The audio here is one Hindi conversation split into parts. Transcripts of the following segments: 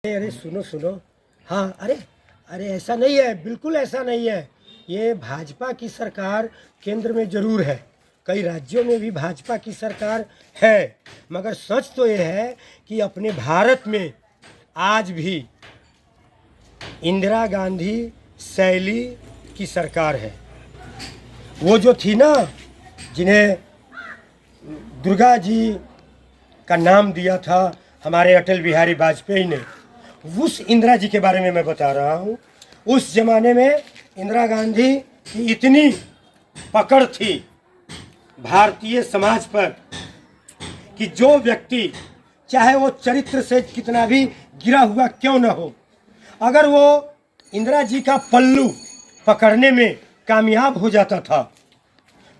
अरे सुनो सुनो। हाँ, अरे अरे ऐसा नहीं है, बिल्कुल ऐसा नहीं है। ये भाजपा की सरकार केंद्र में जरूर है, कई राज्यों में भी भाजपा की सरकार है, मगर सच तो ये है कि अपने भारत में आज भी इंदिरा गांधी शैली की सरकार है। वो जो थी ना, जिन्हें दुर्गा जी का नाम दिया था हमारे अटल बिहारी वाजपेयी ने, उस इंदिरा जी के बारे में मैं बता रहा हूँ। उस जमाने में इंदिरा गांधी की इतनी पकड़ थी भारतीय समाज पर कि जो व्यक्ति चाहे वो चरित्र से कितना भी गिरा हुआ क्यों न हो, अगर वो इंदिरा जी का पल्लू पकड़ने में कामयाब हो जाता था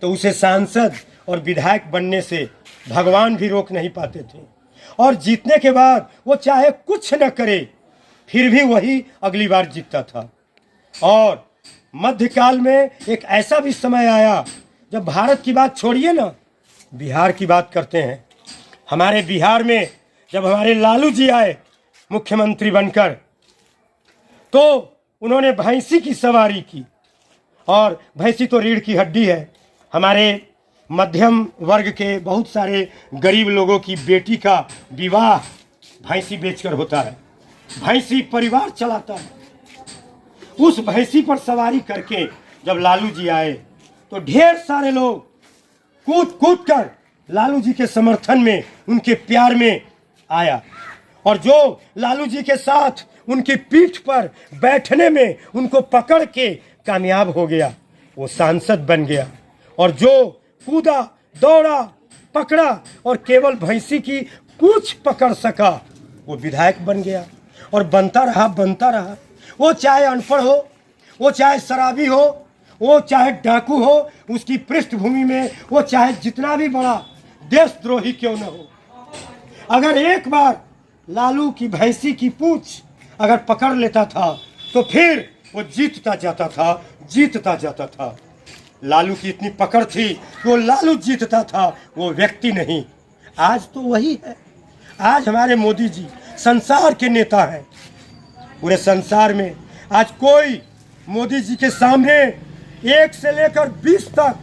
तो उसे सांसद और विधायक बनने से भगवान भी रोक नहीं पाते थे। और जीतने के बाद वो चाहे कुछ न करे फिर भी वही अगली बार जीतता था। और मध्यकाल में एक ऐसा भी समय आया जब भारत की बात छोड़िए ना, बिहार की बात करते हैं। हमारे बिहार में जब हमारे लालू जी आए मुख्यमंत्री बनकर, तो उन्होंने भैंसी की सवारी की। और भैंसी तो रीढ़ की हड्डी है। हमारे मध्यम वर्ग के बहुत सारे गरीब लोगों की बेटी का विवाह भैंसी बेचकर होता है। भैंसी परिवार चलाता है। उस भैंसी पर सवारी करके जब लालू जी आए तो ढेर सारे लोग कूद कूद कर लालू जी के समर्थन में, उनके प्यार में आया। और जो लालू जी के साथ उनकी पीठ पर बैठने में उनको पकड़ के कामयाब हो गया, वो सांसद बन गया। और जो कूदा, दौड़ा, पकड़ा और केवल भैंसी की पूंछ पकड़ सका, वो विधायक बन गया। और बनता रहा। वो चाहे अनपढ़ हो, वो चाहे शराबी हो, वो चाहे डाकू हो, उसकी पृष्ठभूमि में वो चाहे जितना भी बड़ा देशद्रोही क्यों न हो, अगर एक बार लालू की भैंसी की पूंछ अगर पकड़ लेता था तो फिर वो जीतता जाता था। लालू की इतनी पकड़ थी कि वो लालू जीतता था, वो व्यक्ति नहीं। आज तो वही है। आज हमारे मोदी जी संसार के नेता हैं। पूरे संसार में आज कोई मोदी जी के सामने 1 से लेकर 20 तक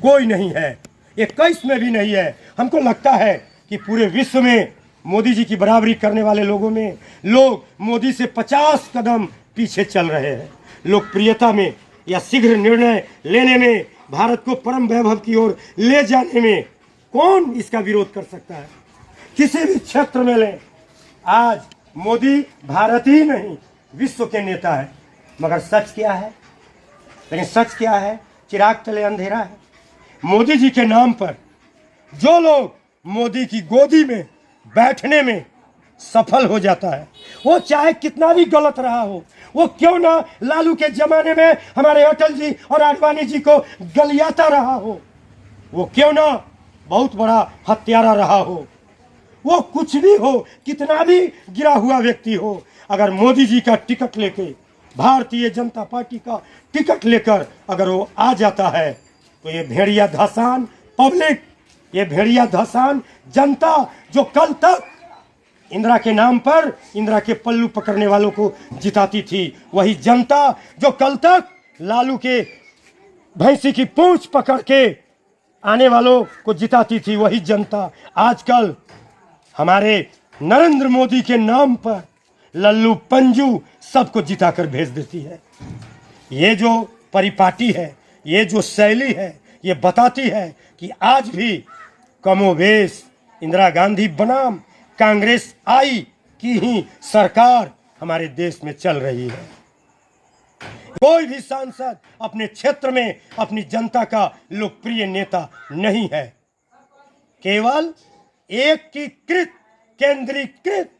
कोई नहीं है, 21 में भी नहीं है। हमको लगता है कि पूरे विश्व में मोदी जी की बराबरी करने वाले लोगों में लोग मोदी से 50 कदम पीछे चल रहे हैं। लोकप्रियता में या शीघ्र निर्णय लेने में, भारत को परम वैभव की ओर ले जाने में कौन इसका विरोध कर सकता है? किसी भी क्षेत्र में ले, आज मोदी भारत ही नहीं विश्व के नेता है। मगर सच क्या है? चिराग तले अंधेरा है। मोदी जी के नाम पर जो लोग मोदी की गोदी में बैठने में सफल हो जाता है, वो चाहे कितना भी गलत रहा हो, वो क्यों ना लालू के जमाने में हमारे अटल जी और आडवाणी जी को गलियाता रहा हो, वो क्यों ना बहुत बड़ा हत्यारा रहा हो, वो कुछ भी हो, कितना भी गिरा हुआ व्यक्ति हो, अगर मोदी जी का टिकट लेके, भारतीय जनता पार्टी का टिकट लेकर अगर वो आ जाता है तो ये भेड़िया धसान पब्लिक, ये भेड़िया धसान जनता जो कल तक इंदिरा के नाम पर इंदिरा के पल्लू पकड़ने वालों को जिताती थी, वही जनता जो कल तक लालू के भैंसी की पूंछ पकड़ के आने वालों को जिताती थी, वही जनता आजकल हमारे नरेंद्र मोदी के नाम पर लल्लू पंजू सबको जिताकर भेज देती है। ये जो परिपाटी है, ये जो शैली है, ये बताती है कि आज भी कमोवेश इंदिरा गांधी बनाम कांग्रेस आई की ही सरकार हमारे देश में चल रही है। कोई भी सांसद अपने क्षेत्र में अपनी जनता का लोकप्रिय नेता नहीं है। केवल एकीकृत, केंद्रीकृत,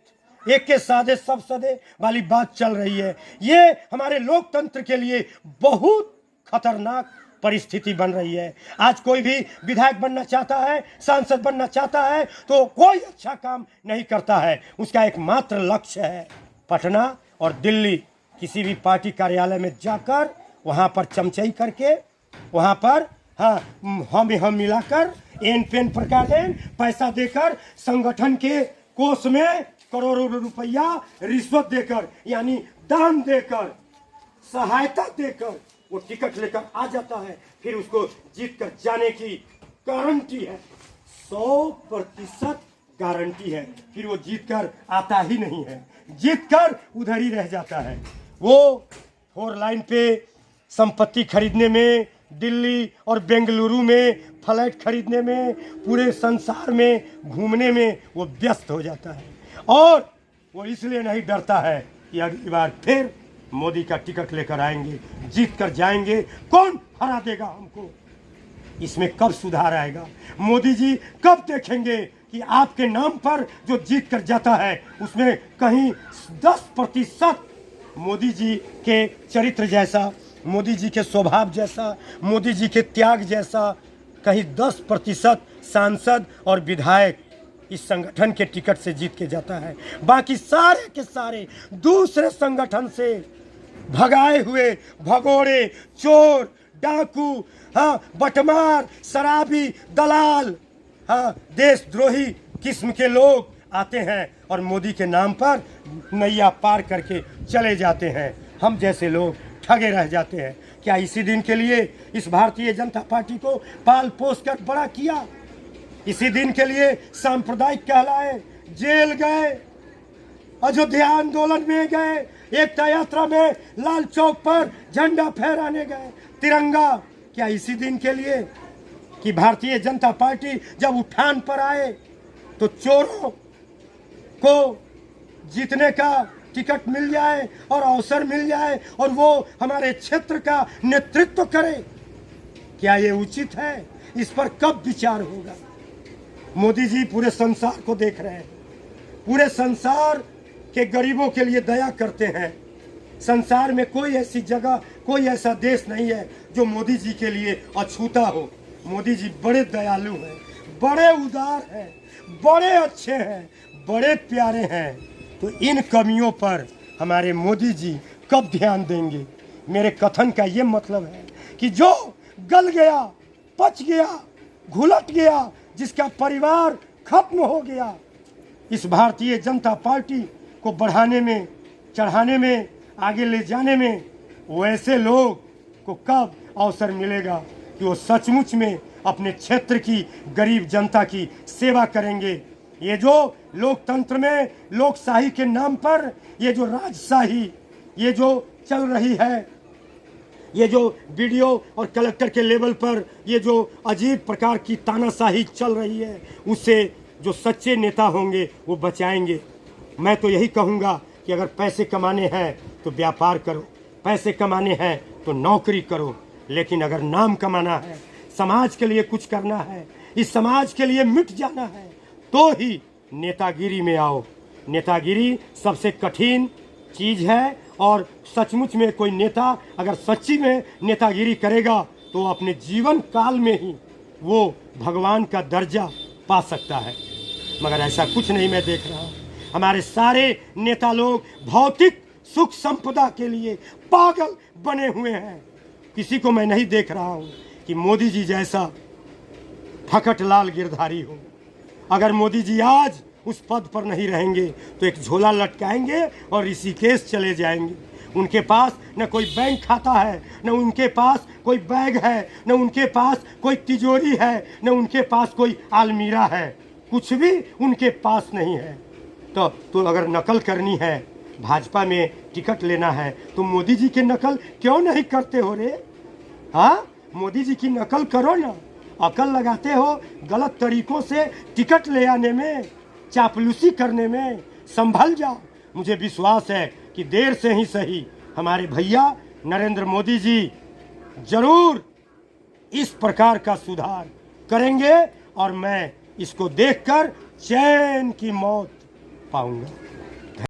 एक के साधे सब सदे वाली बात चल रही है। ये हमारे लोकतंत्र के लिए बहुत खतरनाक परिस्थिति बन रही है। आज कोई भी विधायक बनना चाहता है, सांसद बनना चाहता है, तो कोई अच्छा काम नहीं करता है। उसका एकमात्र लक्ष्य है पटना और दिल्ली किसी भी पार्टी कार्यालय में जाकर वहां पर चमचाई करके, वहां पर हम मिलाकर एन पेन प्रकार पैसा देकर संगठन के कोष में करोड़ों रुपया रिश्वत देकर, यानी दान देकर, सहायता देकर वो टिकट लेकर आ जाता है। फिर उसको जीत कर जाने की गारंटी है, 100% गारंटी है। फिर वो जीत कर आता ही नहीं है, जीत कर उधर ही रह जाता है। वो 4 लाइन पे संपत्ति खरीदने में, दिल्ली और बेंगलुरु में फ्लैट खरीदने में, पूरे संसार में घूमने में वो व्यस्त हो जाता है। और वो इसलिए नहीं डरता है कि अगली बार फिर मोदी का टिकट लेकर आएंगे, जीत कर जाएंगे, कौन हरा देगा हमको। इसमें कब सुधार आएगा? मोदी जी कब देखेंगे कि आपके नाम पर जो जीत कर जाता है उसमें कहीं 10% मोदी जी के चरित्र जैसा, मोदी जी के स्वभाव जैसा, मोदी जी के त्याग जैसा कहीं 10% सांसद और विधायक इस संगठन के टिकट से जीत के जाता है। बाकी सारे के सारे दूसरे संगठन से भगाए हुए भगोड़े, चोर, डाकू, हाँ, बटमार, शराबी, दलाल, हाँ, देशद्रोही किस्म के लोग आते हैं और मोदी के नाम पर नैया पार करके चले जाते हैं। हम जैसे लोग ठगे रह जाते हैं। क्या इसी दिन के लिए इस भारतीय जनता पार्टी को पाल पोस कर बड़ा किया? इसी दिन के लिए सांप्रदायिक कहलाए, जेल गए, अयोध्या आंदोलन में गए, एकता यात्रा में लाल चौक पर झंडा फहराने गए, तिरंगा, क्या इसी दिन के लिए कि भारतीय जनता पार्टी जब उठान पर आए तो चोरों को जीतने का टिकट मिल जाए और अवसर मिल जाए और वो हमारे क्षेत्र का नेतृत्व करे? क्या ये उचित है? इस पर कब विचार होगा? मोदी जी पूरे संसार को देख रहे हैं, पूरे संसार के गरीबों के लिए दया करते हैं। संसार में कोई ऐसी जगह, कोई ऐसा देश नहीं है जो मोदी जी के लिए अछूता हो। मोदी जी बड़े दयालु हैं, बड़े उदार हैं, बड़े अच्छे हैं, बड़े प्यारे हैं। तो इन कमियों पर हमारे मोदी जी कब ध्यान देंगे? मेरे कथन का ये मतलब है कि जो गल गया, पच गया, घुलट गया, जिसका परिवार खत्म हो गया, इस भारतीय जनता पार्टी को बढ़ाने में, चढ़ाने में, आगे ले जाने में वैसे लोग को कब अवसर मिलेगा कि वो सचमुच में अपने क्षेत्र की गरीब जनता की सेवा करेंगे? ये जो लोकतंत्र में लोकशाही के नाम पर ये जो राजशाही ये जो चल रही है, ये जो वीडियो और कलेक्टर के लेवल पर ये जो अजीब प्रकार की तानाशाही चल रही है, उससे जो सच्चे नेता होंगे वो बचाएंगे। मैं तो यही कहूँगा कि अगर पैसे कमाने हैं तो व्यापार करो, पैसे कमाने हैं तो नौकरी करो, लेकिन अगर नाम कमाना है, समाज के लिए कुछ करना है, इस समाज के लिए मिट जाना है, तो ही नेतागिरी में आओ। नेतागिरी सबसे कठिन चीज़ है और सचमुच में कोई नेता अगर सच्ची में नेतागिरी करेगा तो अपने जीवन काल में ही वो भगवान का दर्जा पा सकता है। मगर ऐसा कुछ नहीं मैं देख रहा हूँ। हमारे सारे नेता लोग भौतिक सुख संपदा के लिए पागल बने हुए हैं। किसी को मैं नहीं देख रहा हूँ कि मोदी जी जैसा फकट लाल गिरधारी हो। अगर मोदी जी आज उस पद पर नहीं रहेंगे तो एक झोला लटकाएंगे और ऋषिकेश चले जाएंगे। उनके पास न कोई बैंक खाता है, न उनके पास कोई बैग है, न उनके पास कोई तिजोरी है, न उनके पास कोई अलमीरा है, कुछ भी उनके पास नहीं है। तो अगर नकल करनी है, भाजपा में टिकट लेना है, तो मोदी जी की नकल क्यों नहीं करते हो रे? हाँ, मोदी जी की नकल करो ना। अकल लगाते हो गलत तरीकों से टिकट ले आने में, चापलूसी करने में, संभल जाओ। मुझे विश्वास है कि देर से ही सही हमारे भैया नरेंद्र मोदी जी जरूर इस प्रकार का सुधार करेंगे और मैं इसको देखकर चैन की मौत पाऊंगा।